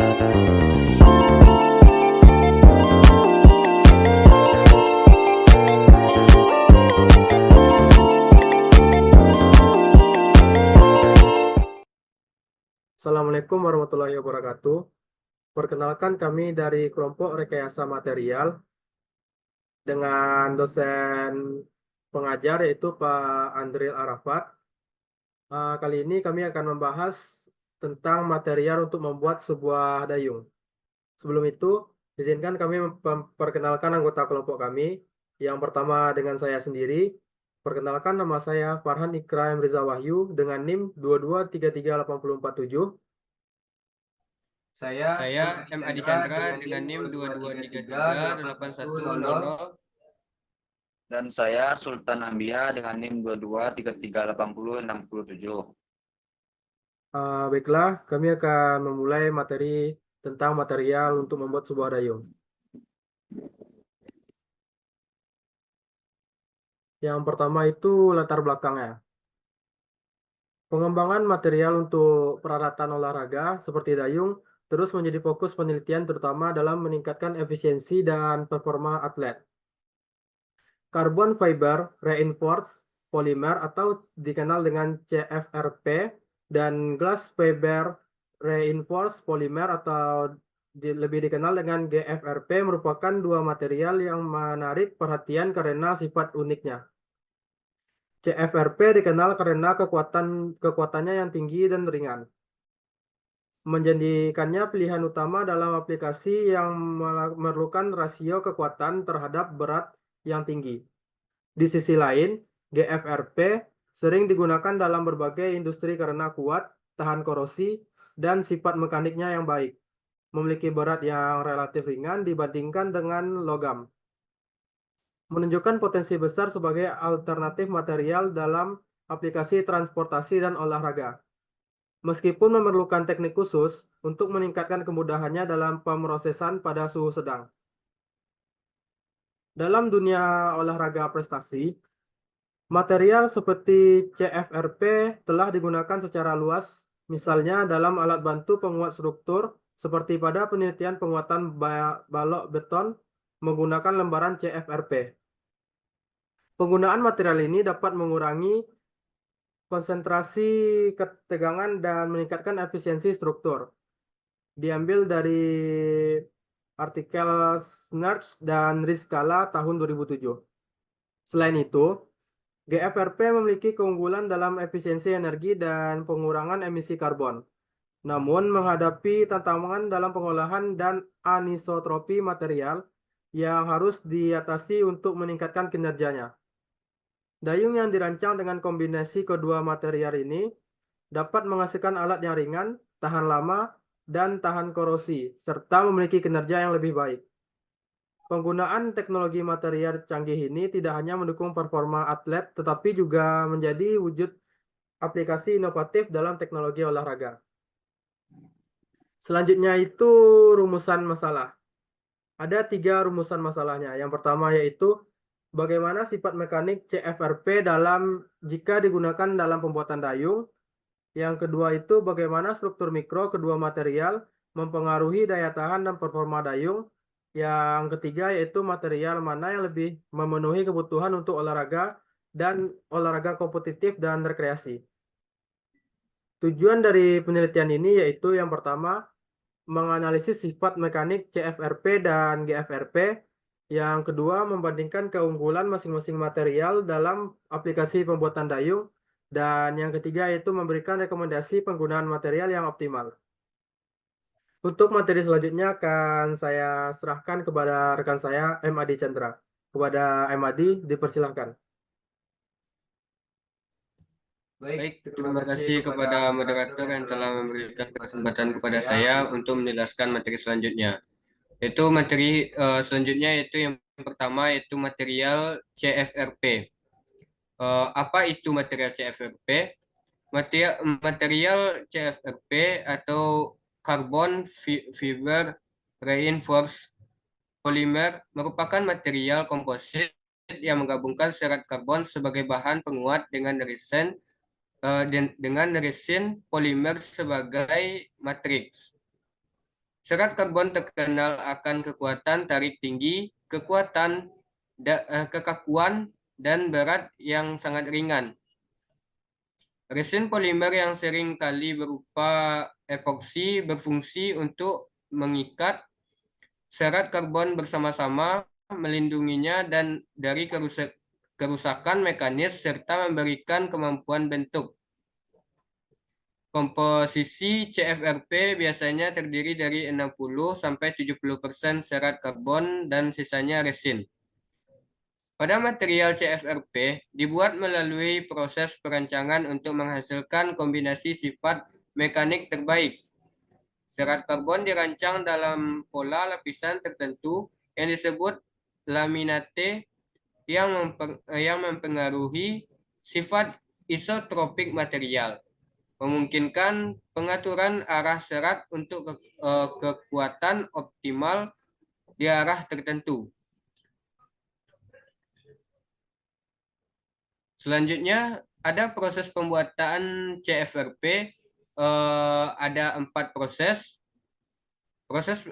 Assalamualaikum warahmatullahi wabarakatuh. Perkenalkan kami dari kelompok rekayasa material dengan dosen pengajar yaitu Pak Andril Arafat. Kali ini kami akan membahas tentang material untuk membuat sebuah dayung. Sebelum itu, izinkan kami memperkenalkan anggota kelompok kami. Yang pertama dengan saya sendiri. Perkenalkan, nama saya Farhan Ikram Riza Wahyu dengan NIM 2233847. Saya M. Adi Chandra dengan NIM 22338100. Dan saya Sultan Ambia dengan NIM 22338067. Baiklah, kami akan memulai materi tentang material untuk membuat sebuah dayung. Yang pertama itu latar belakangnya. Pengembangan material untuk peralatan olahraga seperti dayung terus menjadi fokus penelitian terutama dalam meningkatkan efisiensi dan performa atlet. Carbon Fiber Reinforced Polymer atau dikenal dengan CFRP dan Glass Fiber Reinforced Polymer atau lebih dikenal dengan GFRP merupakan dua material yang menarik perhatian karena sifat uniknya. CFRP dikenal karena kekuatannya yang tinggi dan ringan, menjadikannya pilihan utama dalam aplikasi yang memerlukan rasio kekuatan terhadap berat yang tinggi. Di sisi lain, GFRP sering digunakan dalam berbagai industri karena kuat, tahan korosi, dan sifat mekaniknya yang baik. Memiliki berat yang relatif ringan dibandingkan dengan logam. Menunjukkan potensi besar sebagai alternatif material dalam aplikasi transportasi dan olahraga. Meskipun memerlukan teknik khusus untuk meningkatkan kemudahannya dalam pemrosesan pada suhu sedang. Dalam dunia olahraga prestasi, material seperti CFRP telah digunakan secara luas, misalnya dalam alat bantu penguat struktur, seperti pada penelitian penguatan balok beton menggunakan lembaran CFRP. Penggunaan material ini dapat mengurangi konsentrasi ketegangan dan meningkatkan efisiensi struktur. Diambil dari artikel Snerch dan Rizkala tahun 2007. Selain itu, GFRP memiliki keunggulan dalam efisiensi energi dan pengurangan emisi karbon. Namun, menghadapi tantangan dalam pengolahan dan anisotropi material yang harus diatasi untuk meningkatkan kinerjanya. Dayung yang dirancang dengan kombinasi kedua material ini dapat menghasilkan alat yang ringan, tahan lama, dan tahan korosi, serta memiliki kinerja yang lebih baik. Penggunaan teknologi material canggih ini tidak hanya mendukung performa atlet, tetapi juga menjadi wujud aplikasi inovatif dalam teknologi olahraga. Selanjutnya itu rumusan masalah. Ada 3 rumusan masalahnya. Yang pertama yaitu bagaimana sifat mekanik CFRP jika digunakan dalam pembuatan dayung. Yang kedua itu bagaimana struktur mikro kedua material mempengaruhi daya tahan dan performa dayung. Yang ketiga yaitu material mana yang lebih memenuhi kebutuhan untuk olahraga dan olahraga kompetitif dan rekreasi. Tujuan dari penelitian ini yaitu yang pertama, menganalisis sifat mekanik CFRP dan GFRP. Yang kedua, membandingkan keunggulan masing-masing material dalam aplikasi pembuatan dayung. Dan yang ketiga yaitu memberikan rekomendasi penggunaan material yang optimal. Untuk materi selanjutnya akan saya serahkan kepada rekan saya M. Adi Chandra. Kepada M. Adi, dipersilahkan. Baik, terima kasih kepada moderator yang telah memberikan kesempatan kepada saya untuk menjelaskan materi selanjutnya. Yaitu materi selanjutnya yaitu yang pertama yaitu material CFRP. Apa itu material CFRP? Material CFRP atau Carbon Fiber Reinforced Polymer merupakan material komposit yang menggabungkan serat karbon sebagai bahan penguat dengan resin polimer sebagai matriks. Serat karbon terkenal akan kekuatan tarik tinggi, kekakuan, dan berat yang sangat ringan. Resin polimer yang sering kali berupa epoksi berfungsi untuk mengikat serat karbon bersama-sama, melindunginya dan dari kerusakan mekanis serta memberikan kemampuan bentuk. Komposisi CFRP biasanya terdiri dari 60-70% serat karbon dan sisanya resin. Pada material CFRP dibuat melalui proses perancangan untuk menghasilkan kombinasi sifat mekanik terbaik. Serat karbon dirancang dalam pola lapisan tertentu yang disebut laminate yang mempengaruhi sifat isotropik material, memungkinkan pengaturan arah serat untuk kekuatan optimal di arah tertentu. Selanjutnya, ada proses pembuatan CFRP, ada 4 proses. Proses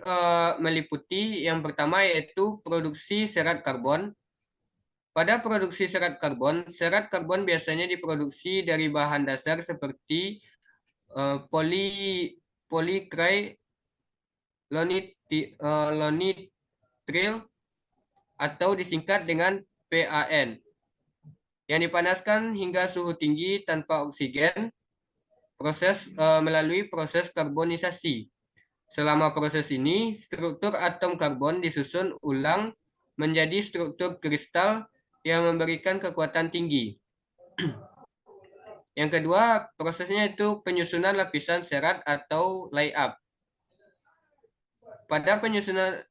meliputi yang pertama yaitu produksi serat karbon. Pada produksi serat karbon biasanya diproduksi dari bahan dasar seperti polykryl atau disingkat dengan PAN yang dipanaskan hingga suhu tinggi tanpa oksigen melalui proses karbonisasi. Selama proses ini, struktur atom karbon disusun ulang menjadi struktur kristal yang memberikan kekuatan tinggi. Yang kedua, prosesnya itu penyusunan lapisan serat atau layup. Pada penyusunan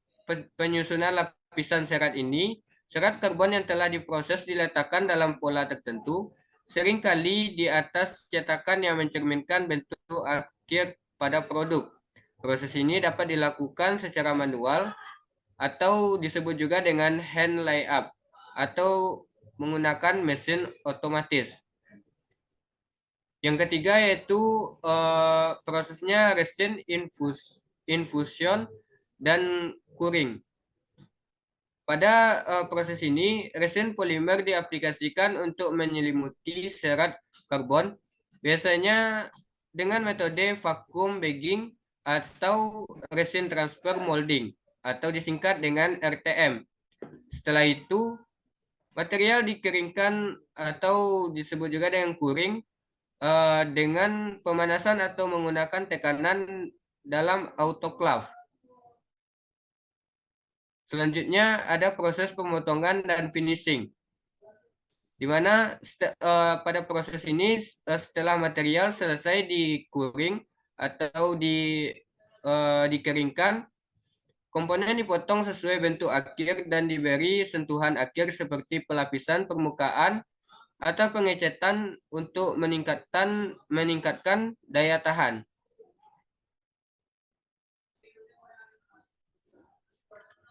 lapisan serat ini, serat karbon yang telah diproses diletakkan dalam pola tertentu, seringkali di atas cetakan yang mencerminkan bentuk akhir pada produk. Proses ini dapat dilakukan secara manual atau disebut juga dengan hand layup atau menggunakan mesin otomatis. Yang ketiga yaitu prosesnya resin infusion dan curing. Pada proses ini, resin polimer diaplikasikan untuk menyelimuti serat karbon, biasanya dengan metode vacuum bagging atau resin transfer molding, atau disingkat dengan RTM. Setelah itu, material dikeringkan atau disebut juga dengan curing dengan pemanasan atau menggunakan tekanan dalam autoclave. Selanjutnya ada proses pemotongan dan finishing, di mana pada proses ini setelah material selesai dikuring atau dikeringkan, komponen dipotong sesuai bentuk akhir dan diberi sentuhan akhir seperti pelapisan permukaan atau pengecetan untuk meningkatkan daya tahan.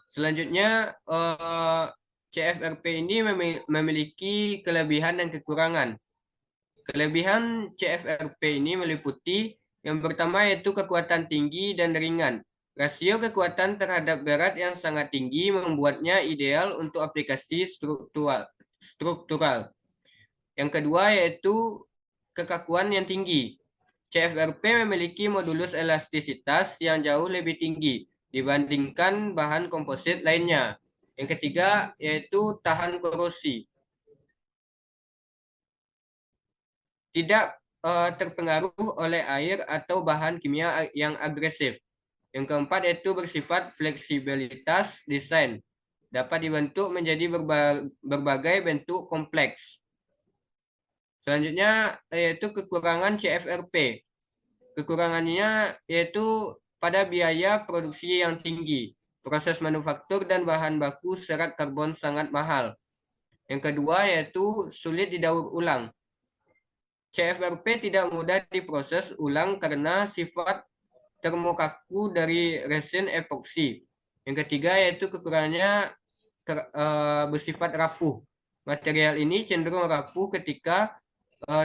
Selanjutnya, CFRP ini memiliki kelebihan dan kekurangan. Kelebihan CFRP ini meliputi yang pertama yaitu kekuatan tinggi dan ringan. Rasio kekuatan terhadap berat yang sangat tinggi membuatnya ideal untuk aplikasi struktural. Yang kedua yaitu kekakuan yang tinggi. CFRP memiliki modulus elastisitas yang jauh lebih tinggi dibandingkan bahan komposit lainnya. Yang ketiga yaitu tahan korosi. Tidak terpengaruh oleh air atau bahan kimia yang agresif. Yang keempat yaitu bersifat fleksibilitas desain. Dapat dibentuk menjadi berbagai bentuk kompleks. Selanjutnya yaitu kekurangan CFRP. Kekurangannya yaitu pada biaya produksi yang tinggi, proses manufaktur dan bahan baku serat karbon sangat mahal. Yang kedua yaitu sulit didaur ulang. CFRP tidak mudah diproses ulang karena sifat termokaku dari resin epoksi. Yang ketiga yaitu kekurangannya bersifat rapuh. Material ini cenderung rapuh ketika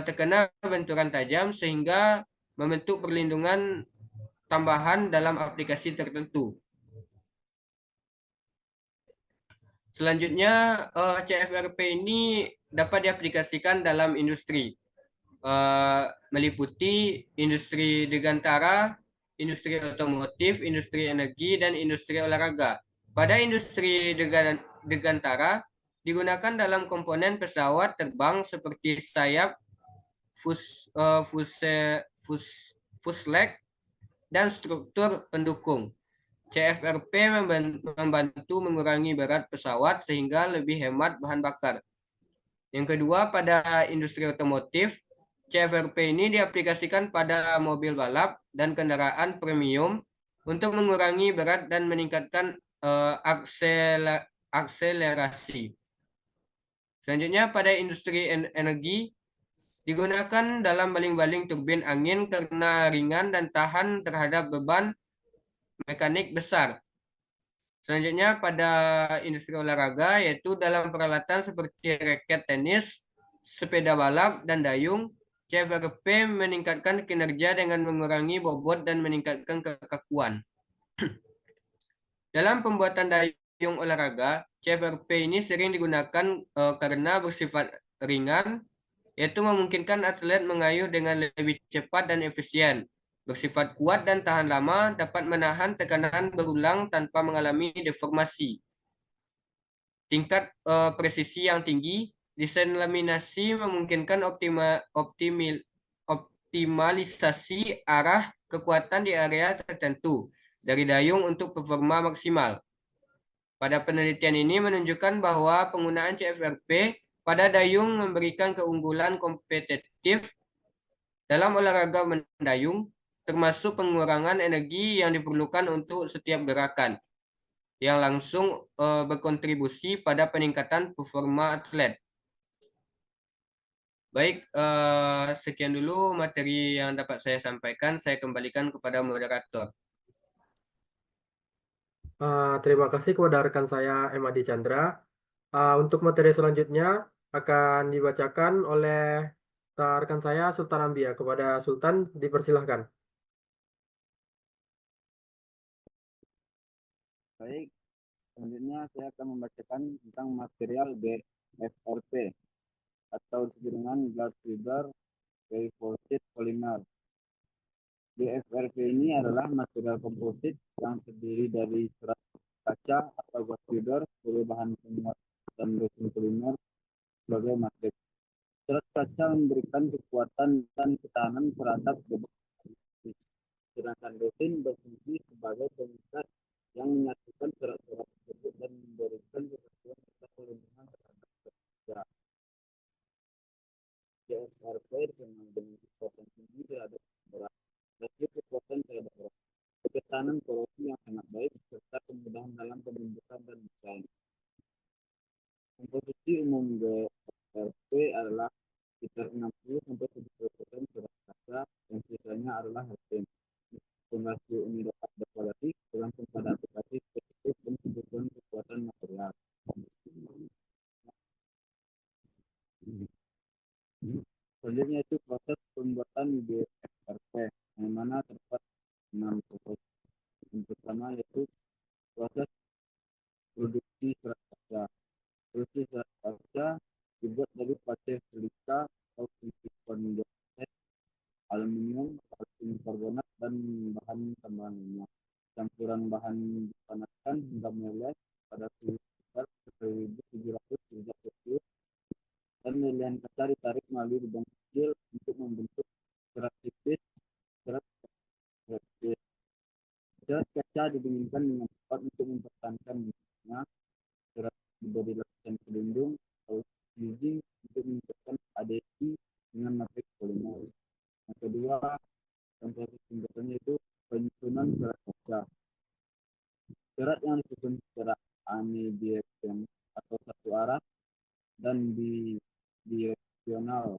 terkena benturan tajam sehingga membentuk perlindungan tambahan dalam aplikasi tertentu. Selanjutnya, CFRP ini dapat diaplikasikan dalam industri, meliputi industri dirgantara, industri otomotif, industri energi, dan industri olahraga. Pada industri dirgantara, digunakan dalam komponen pesawat terbang seperti sayap, fuselage, dan struktur pendukung. CFRP membantu mengurangi berat pesawat sehingga lebih hemat bahan bakar. Yang kedua, pada industri otomotif, CFRP ini diaplikasikan pada mobil balap dan kendaraan premium untuk mengurangi berat dan meningkatkan akselerasi. Selanjutnya, pada industri energi, digunakan dalam baling-baling turbin angin karena ringan dan tahan terhadap beban mekanik besar. Selanjutnya pada industri olahraga yaitu dalam peralatan seperti raket tenis, sepeda balap, dan dayung, CFRP meningkatkan kinerja dengan mengurangi bobot dan meningkatkan kekakuan. Dalam pembuatan dayung olahraga, CFRP ini sering digunakan karena bersifat ringan, yaitu memungkinkan atlet mengayuh dengan lebih cepat dan efisien. Bersifat kuat dan tahan lama, dapat menahan tekanan berulang tanpa mengalami deformasi. Tingkat presisi yang tinggi, desain laminasi memungkinkan optimalisasi arah kekuatan di area tertentu dari dayung untuk performa maksimal. Pada penelitian ini menunjukkan bahwa penggunaan CFRP pada dayung memberikan keunggulan kompetitif dalam olahraga mendayung, termasuk pengurangan energi yang diperlukan untuk setiap gerakan, yang langsung berkontribusi pada peningkatan performa atlet. Baik, sekian dulu materi yang dapat saya sampaikan. Saya kembalikan kepada moderator. Terima kasih kepada rekan saya Emadi Chandra. Untuk materi selanjutnya akan dibacakan oleh rekan saya Sultan Ambia. Kepada Sultan dipersilahkan. Baik, selanjutnya saya akan membacakan tentang material BFRP atau disebut dengan glass fiber reinforced polymer. BFRP ini adalah material komposit yang terdiri dari serat kaca atau glass fiber sebagai bahan penguat dan resin polimer sebagai materi. Serat kaca memberikan kekuatan dan ketahanan terhadap beban, sedangkan resin berfungsi sebagai pengikat yang menyatukan serat-serat tersebut dan memberikan kesatuan serta perlindungan terhadap kerja. CSRP dikenal dengan kekuatan tinggi terhadap berat, tapi kekuatan terhadap berat, ketahanan korosi yang sangat baik, serta kemudahan dalam pembentukan dan desain. Komposisi umum CSRP adalah sekitar 60-70% serat kaca, yang sisanya adalah resin. Rasio ini dapat bervariasi tergantung pada aplikasi spesifik dan kebutuhan kekuatan material. Selanjutnya itu proses pembuatan BFRP, yang mana terdapat 6 proses. Yang pertama yaitu proses produksi serat kaca. Produksi serat kaca dibuat dari pasir silika atau silikon dioksida, aluminium, kalsium karbonat, dan bahan tambahan lainnya. Campuran bahan dipanaskan hingga meleleh pada suhu sekitar 1700 derajat Celcius, dan lelehan kaca ditarik melalui lubang kecil untuk membentuk serat tipis. Serat kaca didinginkan dengan cepat untuk mempertahankan bentuknya. Serat diberi lapisan pelindung atau fusing untuk meningkatkan adhesi dengan materi polimer. Yang kedua, proses pembuatannya itu penyusunan serat kaca. Serat yang disusun secara unidireksional atau satu arah dan bidireksional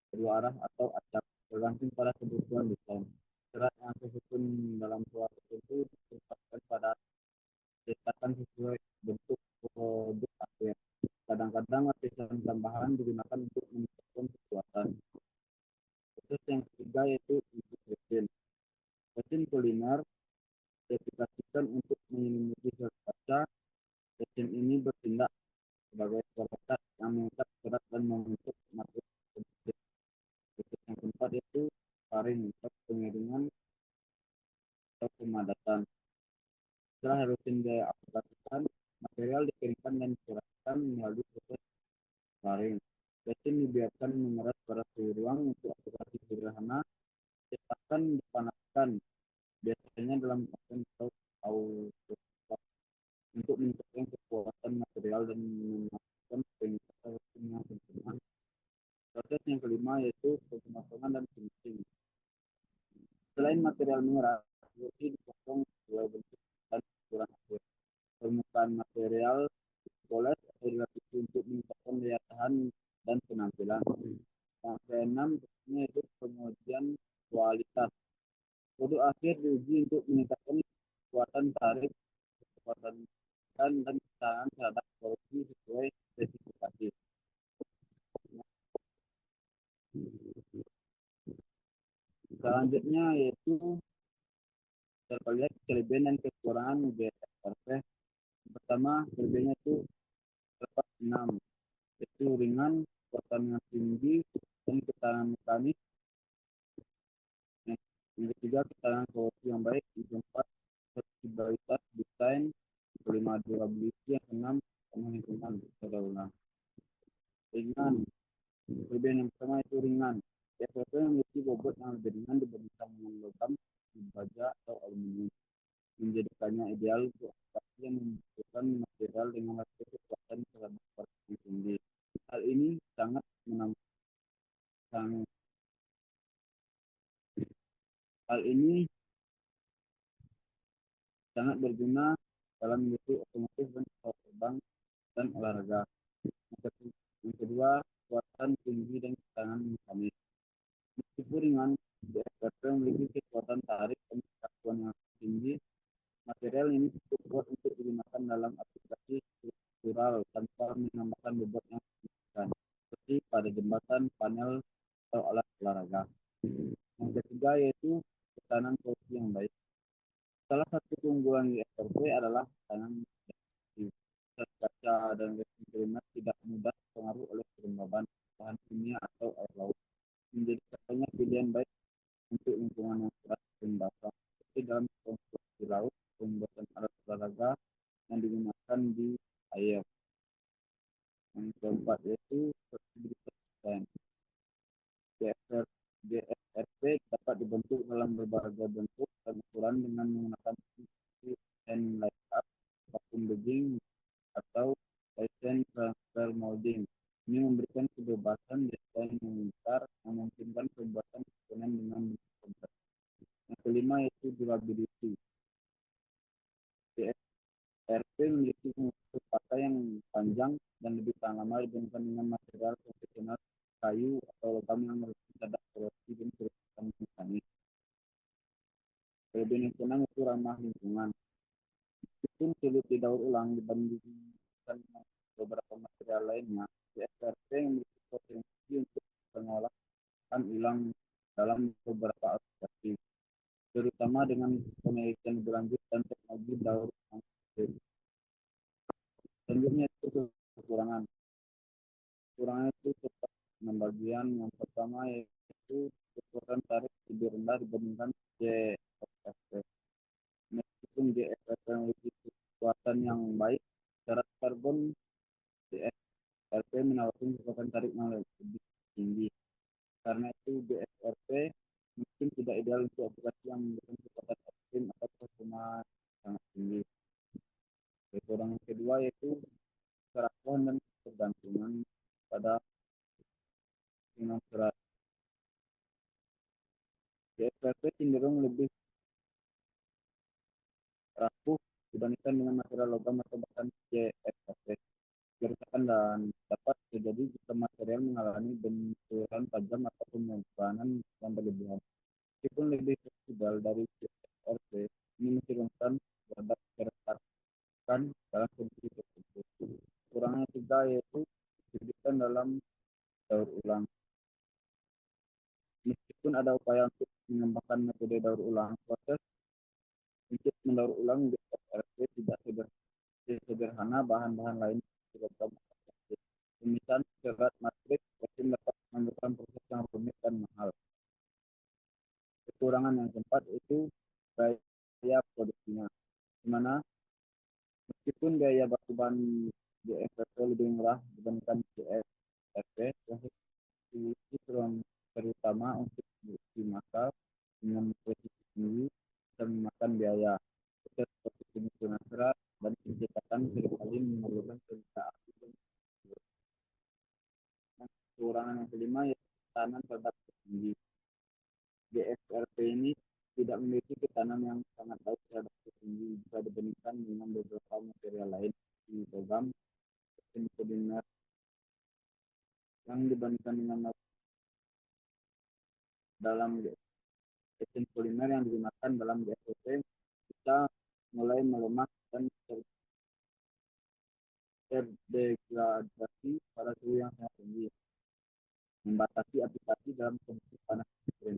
kedua arah atau acak, tergantung pada kebutuhan desain. Serat yang tersusun dalam suatu tertentu ditempatkan pada cetakan sesuai bentuk produk akhir. Kadang-kadang lapisan tambahan digunakan untuk meningkatkan kekuatan. Proses yang ketiga yaitu input resin. Resin polimer diaplikasikan untuk menyelimuti sel kaca. Mesin ini bertindak sebagai pelekat yang mengikat berat dan membentuk materi sedikit. Proses yang keempat yaitu sparring atau pengiringan atau pemadatan. Setelah rutin diaplikasikan, material dikirimkan dan diserahkan melalui proses sparring. Mesin dibiarkan mengeras pada suhu ruang untuk aplikasi sederhana. Cetakan dipanaskan biasanya dalam oven atau autoclave untuk meningkatkan kekuatan material dan memastikan pengisian rutin yang sempurna. Proses yang kelima yaitu pemasangan dan finishing. Selain material mengeras, roti dipotong sesuai bentuk dan ukuran akhir. Permukaan material dipoles atau dilapisi untuk meningkatkan daya tahan dan penampilan. Yang keenam yaitu pengujian kualitas. Produk akhir diuji untuk meningkatkan kekuatan tarik, kecepatan dan ketahanan terhadap korupsi sesuai spesifikasi. Selanjutnya yaitu terkait kelebihan dan kekurangan GFRP. Pertama, kelebihannya itu terdapat 6, yaitu ringan, kekuatan yang tinggi, dan ketahanan mekanis. Yang ketiga, ketahanan korupsi yang baik. Yang keempat, fleksibilitas desain. Yang kelima, durability. Yang keenam, lingkungan. Ringan. Kelebihan yang pertama itu ringan. GFRP memiliki bobot yang lebih ringan dibandingkan dengan logam, baja, atau aluminium, menjadikannya ideal untuk aplikasi yang membutuhkan material dengan hasil kekuatan terhadap korupsi yang tinggi. Hal ini sangat berguna dalam industri otomotif dan pesawat terbang dan olahraga. Yang kedua, kekuatan tinggi dan ketahanan mekanis. Meskipun ringan, GFRP memiliki kekuatan tarik dan kekakuan yang tinggi. Material ini cukup kuat untuk digunakan dalam aplikasi struktural tanpa menambahkan bobot yang signifikan, seperti pada jembatan, panel, atau alat olahraga. Yang ketiga yaitu ketahanan korupsi yang baik. Salah satu keunggulan GFRP adalah ketahanan korupsi. Zat kaca dan resin primer tidak mudah terpengaruh oleh kelembaban, bahan kimia, atau air laut, menjadikannya pilihan baik untuk lingkungan yang keras dan basah, seperti dalam konstruksi laut, pembuatan alat olahraga yang digunakan di air. Yang keempat yaitu fleksibilitas desain. GFRP dapat dibentuk dalam berbagai bentuk dan ukuran dengan menggunakan and light up, vacuum bagging, atau Titan transfer molding. Ini memberikan kebebasan desain yang besar yang memungkinkan pembuatan komponen dengan bentuk kompleks. Yang kelima yaitu durability. GFRP memiliki fungsi pakai yang panjang dan lebih tahan lama dibandingkan dengan material konvensional kayu atau logam yang terhadap korupsi dan kerusakan mekanis. Kelebihan yang keenam itu ramah lingkungan. Meskipun sulit didaur ulang dibandingkan dengan beberapa material lainnya, GFRP memiliki potensi untuk pengolahan ulang dalam beberapa aplikasi, terutama dengan penelitian berlanjut dan teknologi daur ulang. Selanjutnya itu kekurangan. Kekurangan itu tetap 6 bagian. Yang pertama yaitu kekuatan tarik lebih rendah dibandingkan GFRP. Meskipun GFRP memiliki kekuatan yang baik, syarat karbon GFRP menawarkan kekuatan tarik yang lebih tinggi. Karena itu GFRP mungkin tidak ideal untuk aplikasi yang memberikan kekuatan ekstrim atau performa sangat tinggi. Kekurangan kedua yaitu kerakuan dan ketergantungan pada dengan berat. GFRP cenderung lebih rapuh dibandingkan dengan material logam atau bahkan GFRP. Kerusakan dan dapat terjadi jika material mengalami benturan tajam atau pembebanan yang berlebihan. Meskipun lebih fleksibel dari GFRP, ini masih rentan terhadap keretakan dalam kondisi tertentu. Kurangnya tiga yaitu kesulitan dalam daur ulang. Meskipun ada upaya untuk mengembangkan metode daur ulang, proses Untuk mendaur ulang GFRP tidak sederhana bahan-bahan lain logam. Pemisahan serat matrik resin dapat memerlukan proses yang rumit dan mahal. Kekurangan yang keempat itu biaya produksinya, di mana meskipun biaya baku bahan GFRP lebih murah dibandingkan GFRP, proses itu terutama untuk produksi massal dengan presisi tinggi dan memakan biaya. Proses seperti penyusunan serat dan pencetakan seringkali memerlukan kerja aktif. Kekurangan yang kelima yaitu tekanan terhadap tinggi. GFRP ini tidak memiliki tekanan yang sangat baik terhadap tinggi jika dibandingkan dengan beberapa material lain di logam resin polimer. Yang dibandingkan dengan dalam resin polimer yang digunakan dalam GFRP, kita mulai melemah dan terdegradasi pada suhu yang sangat tinggi, membatasi aplikasi dalam kondisi panas ekstrim.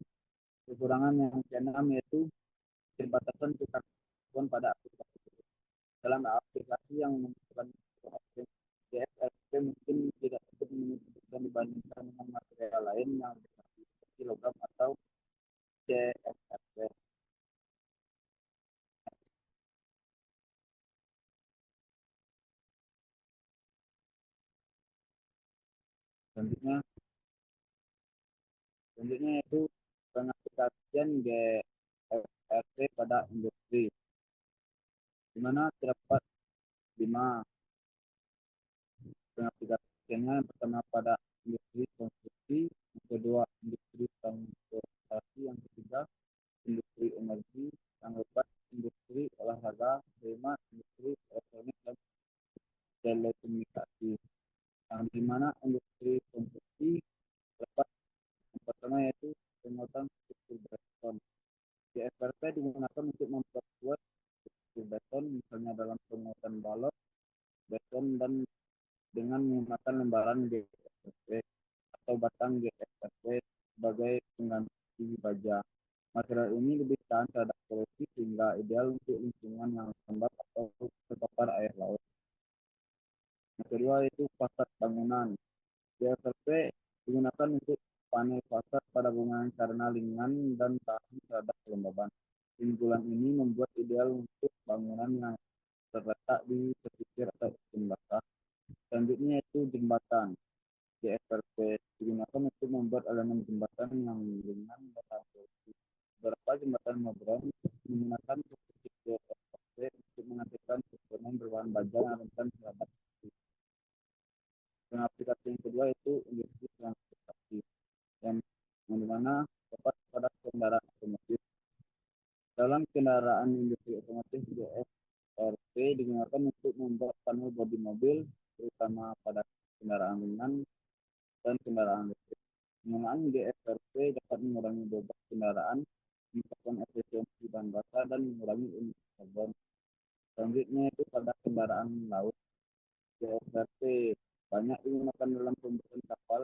Kekurangan yang keenam yaitu keterbatasan tukar karbon pada aplikasi. Dalam aplikasi yang membutuhkan GFRP mungkin tidak cukup menentukan dibandingkan dengan material lain yang seperti logam atau GFRP. Selanjutnya yaitu pengaplikasian GFRP pada industri, di mana terdapat 5 pengaplikasiannya. Yang pertama pada industri konstruksi, yang kedua industri transportasi, yang ketiga industri energi, yang keempat industri olahraga, kelima industri elektronik dan telekomunikasi. Yang di mana industri konstruksi terdapat yang pertama yaitu pembuatan struktur beton. GFRP digunakan untuk memperkuat struktur beton, misalnya dalam pembuatan balok beton dan dengan menggunakan lembaran GFRP atau batang GFRP sebagai pengganti baja. Material ini lebih tahan terhadap korozisi sehingga ideal untuk lingkungan yang lembab atau terpapar air laut. Yang kedua yaitu fasad bangunan. GFRP digunakan untuk panel fasad pada bangunan karena ringan dan tahan terhadap kelembaban. Timbulan ini membuat ideal untuk bangunan yang terletak di pesisir atau iklim basah. Selanjutnya yaitu jembatan. GFRP digunakan untuk membuat elemen jembatan yang ringan dan tahan korozisi. Beberapa jembatan modern menggunakan komposisi GFRP untuk menghasilkan komponen berbahan baja yang rentan terhadap korozisi. Aplikasi yang kedua itu industri transportasi, yang dimana dapat pada kendaraan otomotif. Dalam kendaraan industri otomotif, GFRP digunakan untuk membuat panel bodi mobil, terutama pada kendaraan ringan dan kendaraan listrik. Penggunaan GFRP dapat mengurangi bobot kendaraan, meningkatkan efisiensi bahan bakar, dan mengurangi emisi karbon. Selanjutnya itu pada kendaraan laut. GFRP banyak digunakan dalam pembuatan kapal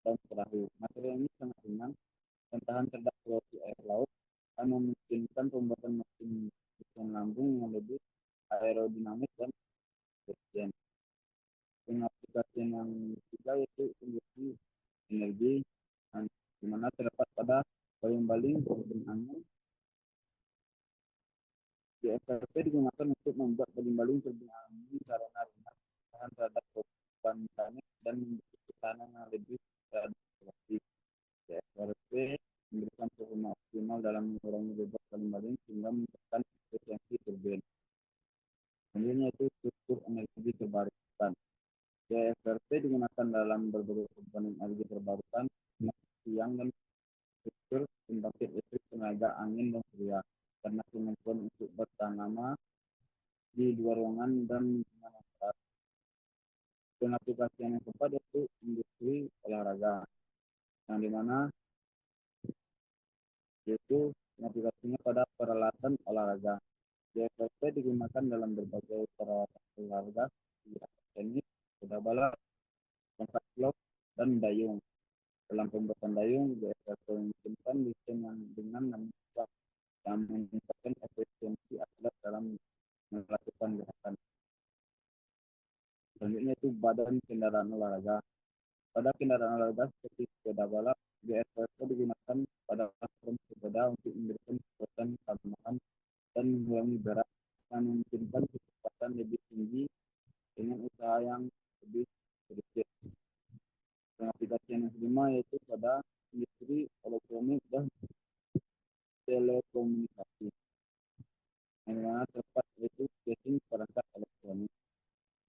dan perahu. Material ini sangat ringan dan tahan terhadap korosi air laut dan memungkinkan pembuatan mesin lambung yang lebih aerodinamis dan efisien. Pengaplikasian yang ketiga yaitu industri energi, di mana terdapat pada baling-baling turbin angin. GFRP digunakan untuk membuat baling-baling turbin angin karena ringan, tahan terhadap beban mekanik dan memiliki ketahanan yang lebih terhadap korozisi. GFRP memberikan performa optimal dalam mengurangi bobot baling-baling sehingga meningkatkan efisiensi turbin. Selanjutnya itu struktur energi terbarukan. GFRP digunakan dalam berbagai komponen energi terbarukan, siang dan struktur pembangkit listrik tenaga angin dan surya, karena kemampuan untuk bertahan lama di luar ruangan dan lingkungan yang keras. Pengaplikasian yang keempat yaitu industri olahraga, yang dimana yaitu pengaplikasinya pada peralatan olahraga. GFRP digunakan dalam berbagai peralatan olahraga seperti tenis, kuda balap, tongkat golf, dan dayung. Dalam pembuatan dayung, GFRP memungkinkan desain yang ringan dan mudah yang meningkatkan efisiensi badan kendaraan olahraga. Pada kendaraan olahraga seperti sepeda balap, GSPP digunakan pada platform sepeda untuk memberikan kekuatan tambahan dan mengurangi berat yang memungkinkan kecepatan lebih tinggi dengan usaha yang lebih sedikit. Aplikasi yang kelima yaitu pada industri elektronik dan telekomunikasi. Yang mana tepat yaitu casing perangkat elektronik.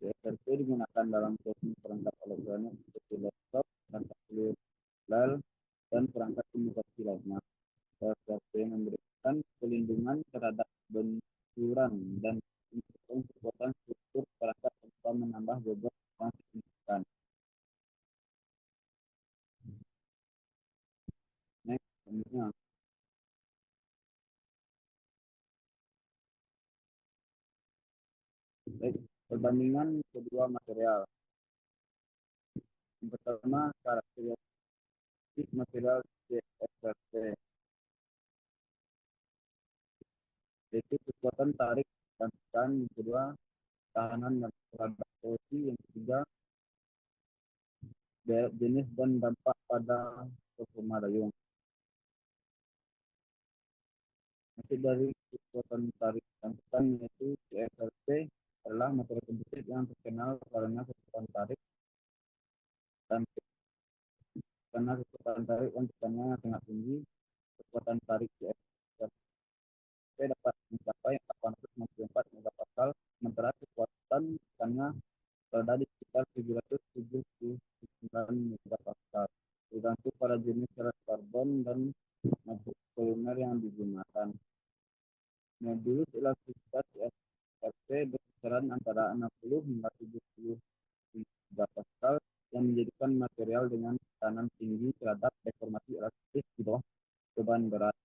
GSRP digunakan dalam casing perangkat elektronik seperti laptop, perangkat seluler, dan perangkat komunikasi lainnya. GSRP memberikan pelindungan terhadap benturan dan mendukung kekuatan struktur perangkat tanpa menambah bobot yang signifikan. Next, selanjutnya. Baik, perbandingan kedua material. Yang pertama, karakteristik material GSRP, yaitu kekuatan tarik dan tekan. Yang kedua, tahanan terhadap korozisi. Yang ketiga, jenis dan dampak pada performa dayung. Masih dari kekuatan tarik dan tekan, yaitu GSRP adalah material komposit yang terkenal karena kekuatan tarik dan tekannya sangat tinggi. Kekuatan tarik GSRP dapat mencapai 864 megapascal, sementara kekuatan tekannya berada di sekitar 779 megapascal, tergantung pada jenis keras karbon dan modul polimer yang digunakan. Modulus elastisitas GSRP berkisaran antara 60 hingga 70 megapascal, yang menjadikan material dengan tekanan tinggi terhadap deformasi elastis di bawah beban berat.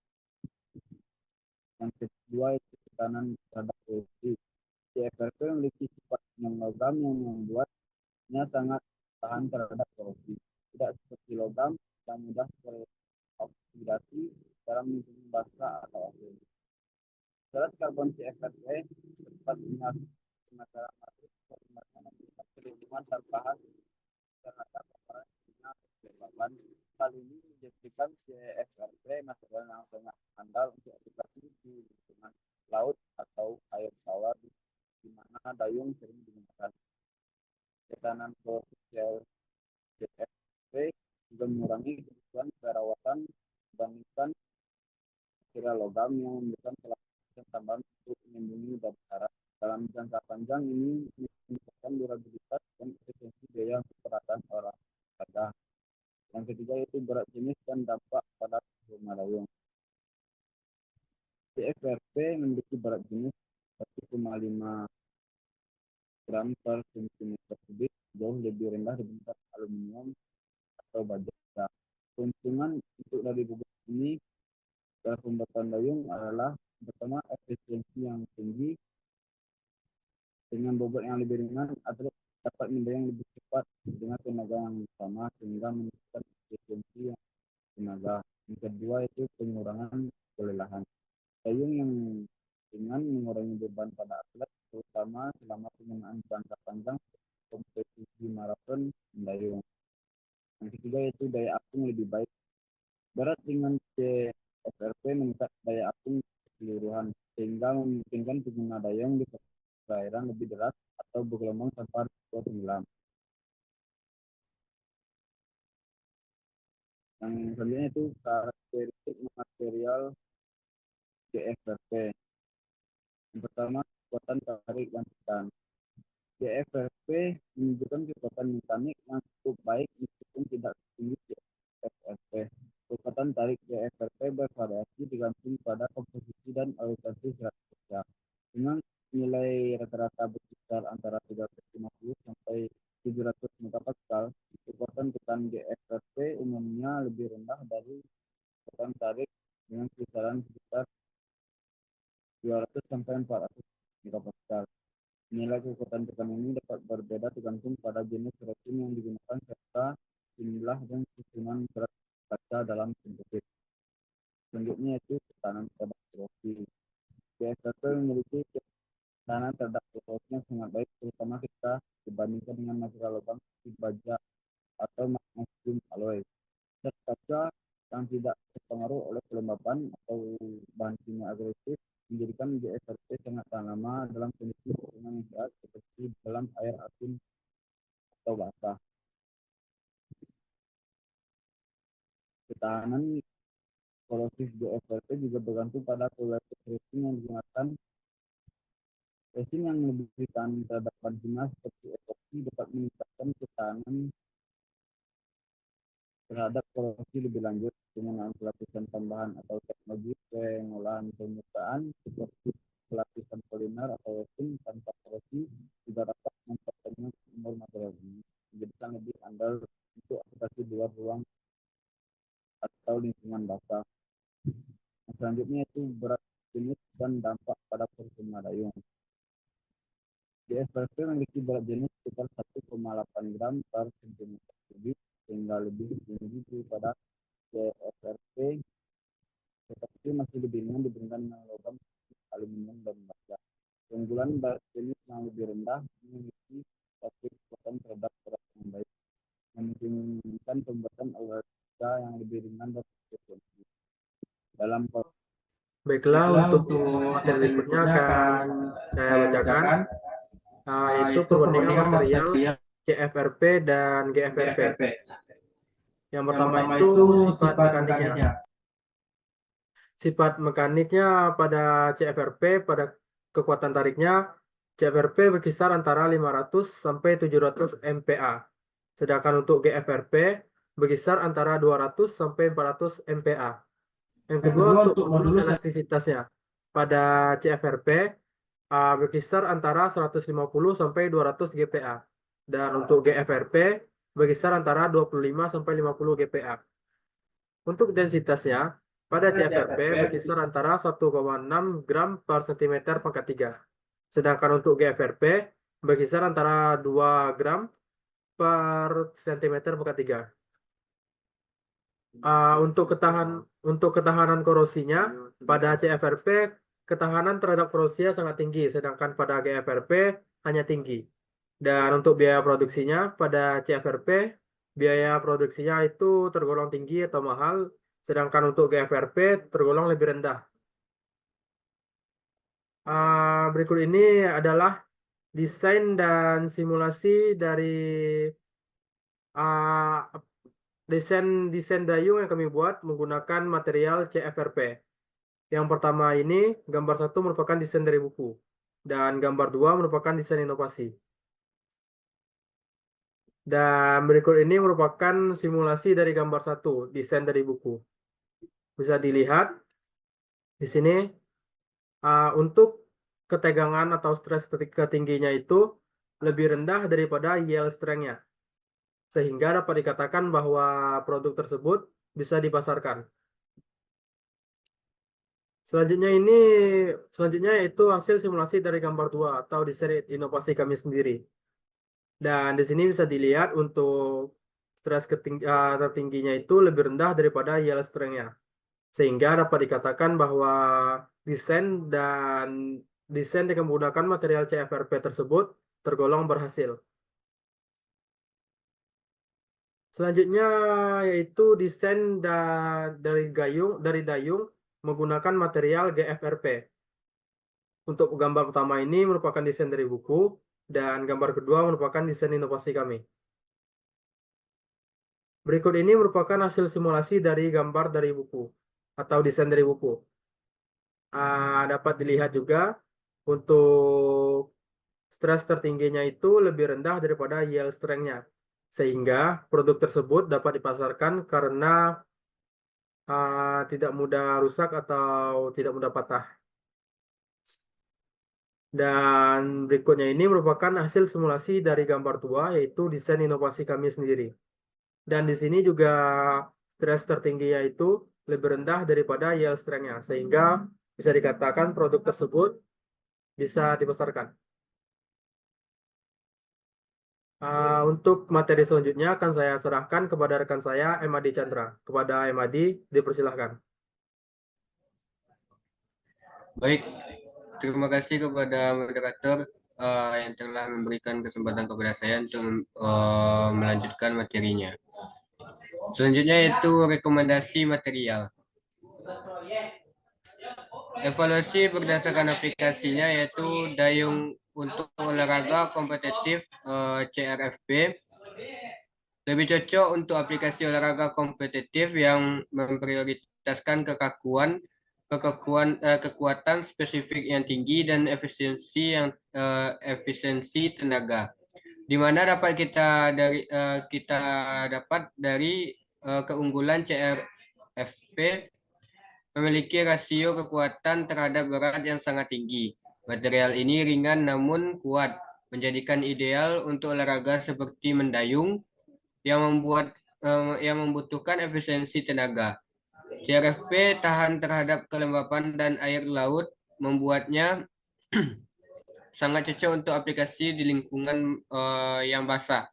Yang kedua itu tekanan terhadap korozisi. GSRP memiliki sifat logam yang membuatnya sangat tahan terhadap korozisi. Tidak seperti logam yang mudah teroksidasi secara basah atau asin. Serat karbon GSRP dapat pemasaran materi perlindungan tertahan terhadap paparan sinar kelembaban. Hal ini menjadikan GSRP material yang sangat andal untuk aplikasi di lingkungan laut atau air tawar, di mana dayung sering digunakan. Tekanan korozisi GSRP juga mengurangi kebutuhan perawatan dibandingkan material logam yang memberikan kelayakan tambahan untuk melindungi darah. Dalam jangka panjang ini meningkatkan durabilitas dan efisiensi biaya untuk perawatan olahraga. Yang ketiga yaitu berat jenis dan dampak pada performa dayung. GSRP memiliki berat jenis 1,5 gram per cm kubik, jauh lebih rendah dibandingkan aluminium atau baja. Keuntungan untuk dari bobot ini dalam pembuatan dayung adalah pertama, efisiensi yang tinggi. Dengan bobot yang lebih ringan, atlet dapat mendayung lebih cepat dengan tenaga yang sama, sehingga meningkatkan efisiensi tenaga. Yang kedua itu pengurangan kelelahan. Dayung yang ringan mengurangi beban pada atlet, terutama selama penggunaan jangka panjang kompetisi maraton mendayung. Yang ketiga yaitu daya apung lebih baik. Berat ringan GSRP meningkat daya apung keseluruhan, sehingga memungkinkan pengguna dayung di perairan lebih deras atau bergelombang tanpa risiko tenggelam. Yang selanjutnya itu karakteristik material GSRP. Yang pertama, kekuatan tarik dan tekan. GSRP menunjukkan kekuatan mekanik yang cukup baik meskipun tidak setinggi GSRP. Kekuatan tarik GSRP bervariasi tergantung pada komposisi dan orientasi serat kerja. Dengan nilai rata-rata berkisar antara 350 sampai 700 megapascal, kekuatan tekan GSRP umumnya lebih rendah dari kekuatan tarik dengan kisaran sekitar 200 sampai 400 megapascal. Nilai kekuatan tekan ini dapat berbeda tergantung pada jenis resin yang digunakan serta jumlah dan susunan serat kaca dalam komposit. Selanjutnya itu tekanan pada korozisi. GSRP memiliki ketahanan terhadap korosnya sangat baik, terutama kita dibandingkan dengan material logam seperti baja atau magnesium alloy. Zat kaca yang tidak terpengaruh oleh kelembapan atau bahan kimia agresif menjadikan GFRP sangat tahan lama dalam kondisi lingkungan yang sehat seperti dalam air asin atau basah. Ketahanan korosif GFRP juga bergantung pada kualitas resin yang digunakan. Resin yang lebih tahan terhadap bahan kimia seperti epoksi dapat meningkatkan ketahanan terhadap korosi lebih lanjut. Penggunaan pelapisan tambahan atau teknologi pengolahan permukaan seperti pelapisan polimer atau resin tanpa korosi juga dapat memperpanjang umur material ini, menjadikan lebih andal untuk aplikasi di luar ruang atau lingkungan basah. Selanjutnya itu berat jenis dan dampak pada performa dayung. GFRP memiliki berat jenis sekitar 1,8 gram per cm kubik, sehingga lebih tinggi daripada GFRP, tetapi masih lebih ringan dibandingkan dengan logam seperti aluminium dan baja. Keunggulan berat jenis yang lebih rendah memiliki satu kekuatan terhadap berat yang baik, memungkinkan pembuatan alutsista yang lebih ringan dan efisien. Dalam Baiklah, untuk materi berikutnya akan saya bacakan, yaitu perbandingan material CFRP dan GFRP. Yang pertama itu sifat mekaniknya. Sifat mekaniknya pada CFRP, pada kekuatan tariknya, CFRP berkisar antara 500 sampai 700 MPa. Sedangkan untuk GFRP berkisar antara 200 sampai 400 MPa. Yang kedua, untuk modulus elastisitasnya. Pada CFRP berkisar antara 150 sampai 200 GPa. Dan untuk GFRP berkisar antara 25 sampai 50 GPa. Untuk densitasnya, pada CFRP berkisar antara 1,6 gram per cm pangkat 3. Sedangkan untuk GFRP berkisar antara 2 gram per cm pangkat 3. Untuk ketahanan korosinya, pada CFRP ketahanan terhadap korosi sangat tinggi, sedangkan pada GFRP hanya tinggi. Dan untuk biaya produksinya, pada CFRP biaya produksinya itu tergolong tinggi atau mahal, sedangkan untuk GFRP tergolong lebih rendah. Berikut ini adalah desain dan simulasi dari desain dayung yang kami buat menggunakan material CFRP. Yang pertama ini, gambar 1 merupakan desain dari buku, dan gambar 2 merupakan desain inovasi. Dan berikut ini merupakan simulasi dari gambar 1, desain dari buku. Bisa dilihat di sini, untuk ketegangan atau stres ketingginya itu lebih rendah daripada yield strength-nya, sehingga dapat dikatakan bahwa produk tersebut bisa dipasarkan. Selanjutnya yaitu hasil simulasi dari gambar 2 atau desain inovasi kami sendiri. Dan di sini bisa dilihat untuk stres tertingginya itu lebih rendah daripada yield strength-nya, sehingga dapat dikatakan bahwa desain dengan menggunakan material CFRP tersebut tergolong berhasil. Selanjutnya yaitu desain dari dayung menggunakan material GFRP. Untuk gambar pertama ini merupakan desain dari buku, dan gambar kedua merupakan desain inovasi kami. Berikut ini merupakan hasil simulasi dari gambar dari buku atau desain dari buku. Dapat dilihat juga untuk stres tertingginya itu lebih rendah daripada yield strength-nya, sehingga produk tersebut dapat dipasarkan karena tidak mudah rusak atau tidak mudah patah. Dan berikutnya ini merupakan hasil simulasi dari gambar 2, yaitu desain inovasi kami sendiri. Dan di sini juga stres tertingginya itu lebih rendah daripada yield strength-nya, sehingga bisa dikatakan produk tersebut bisa dipasarkan. Untuk materi selanjutnya akan saya serahkan kepada rekan saya, Emadi Chandra. Kepada Emadi, dipersilahkan. Baik, terima kasih kepada moderator yang telah memberikan kesempatan kepada saya untuk melanjutkan materinya. Selanjutnya yaitu rekomendasi material. Evaluasi berdasarkan aplikasinya yaitu dayung untuk olahraga kompetitif CRFP. Lebih cocok untuk aplikasi olahraga kompetitif yang memprioritaskan kekuatan spesifik yang tinggi dan efisiensi tenaga. Di mana kita dapat dari keunggulan CRFP memiliki rasio kekuatan terhadap berat yang sangat tinggi. Material ini ringan namun kuat, menjadikan ideal untuk olahraga seperti mendayung yang membutuhkan efisiensi tenaga. CRFP tahan terhadap kelembapan dan air laut, membuatnya sangat cocok untuk aplikasi di lingkungan yang basah.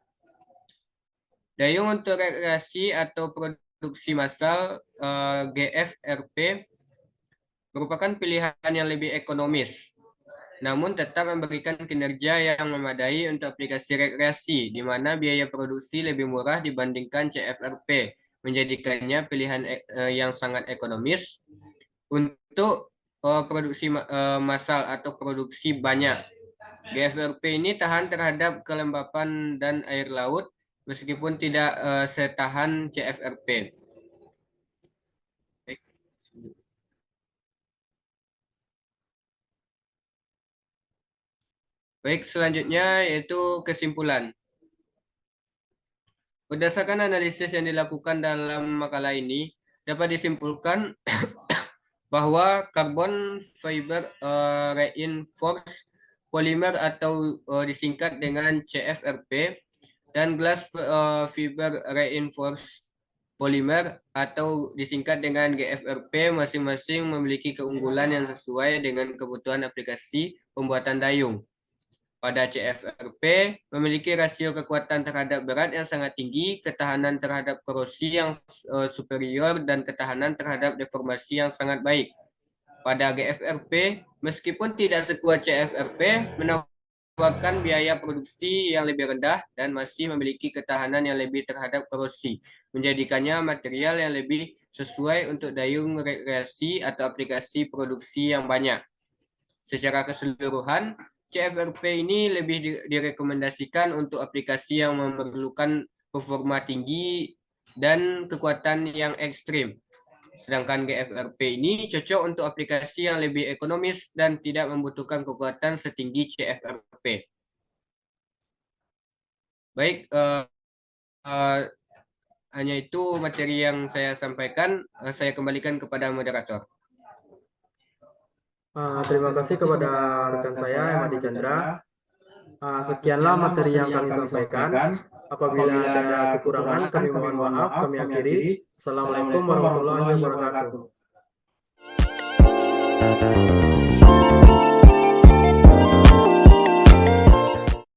Dayung untuk rekreasi atau produksi massal GFRP merupakan pilihan yang lebih ekonomis, namun tetap memberikan kinerja yang memadai untuk aplikasi rekreasi, di mana biaya produksi lebih murah dibandingkan CFRP, menjadikannya pilihan yang sangat ekonomis untuk produksi massal atau produksi banyak. GFRP ini tahan terhadap kelembapan dan air laut, meskipun tidak setahan CFRP. Baik, selanjutnya yaitu kesimpulan. Berdasarkan analisis yang dilakukan dalam makalah ini, dapat disimpulkan bahwa carbon fiber reinforced polymer atau disingkat dengan CFRP dan glass fiber reinforced polymer atau disingkat dengan GFRP masing-masing memiliki keunggulan yang sesuai dengan kebutuhan aplikasi pembuatan dayung. Pada CFRP memiliki rasio kekuatan terhadap berat yang sangat tinggi, ketahanan terhadap korosi yang superior, dan ketahanan terhadap deformasi yang sangat baik. Pada GFRP, meskipun tidak sekuat CFRP, menawarkan biaya produksi yang lebih rendah dan masih memiliki ketahanan yang lebih terhadap korosi, menjadikannya material yang lebih sesuai untuk dayung rekreasi atau aplikasi produksi yang banyak. Secara keseluruhan, CFRP ini lebih direkomendasikan untuk aplikasi yang memerlukan performa tinggi dan kekuatan yang ekstrim. Sedangkan GFRP ini cocok untuk aplikasi yang lebih ekonomis dan tidak membutuhkan kekuatan setinggi CFRP. Baik, hanya itu materi yang saya sampaikan. Saya kembalikan kepada moderator. Terima kasih kepada rekan saya, Emadi Chandra. Sekianlah materi yang kami sampaikan. Apabila ada kekurangan, kami mohon maaf, kami akhiri. Assalamualaikum warahmatullahi wabarakatuh.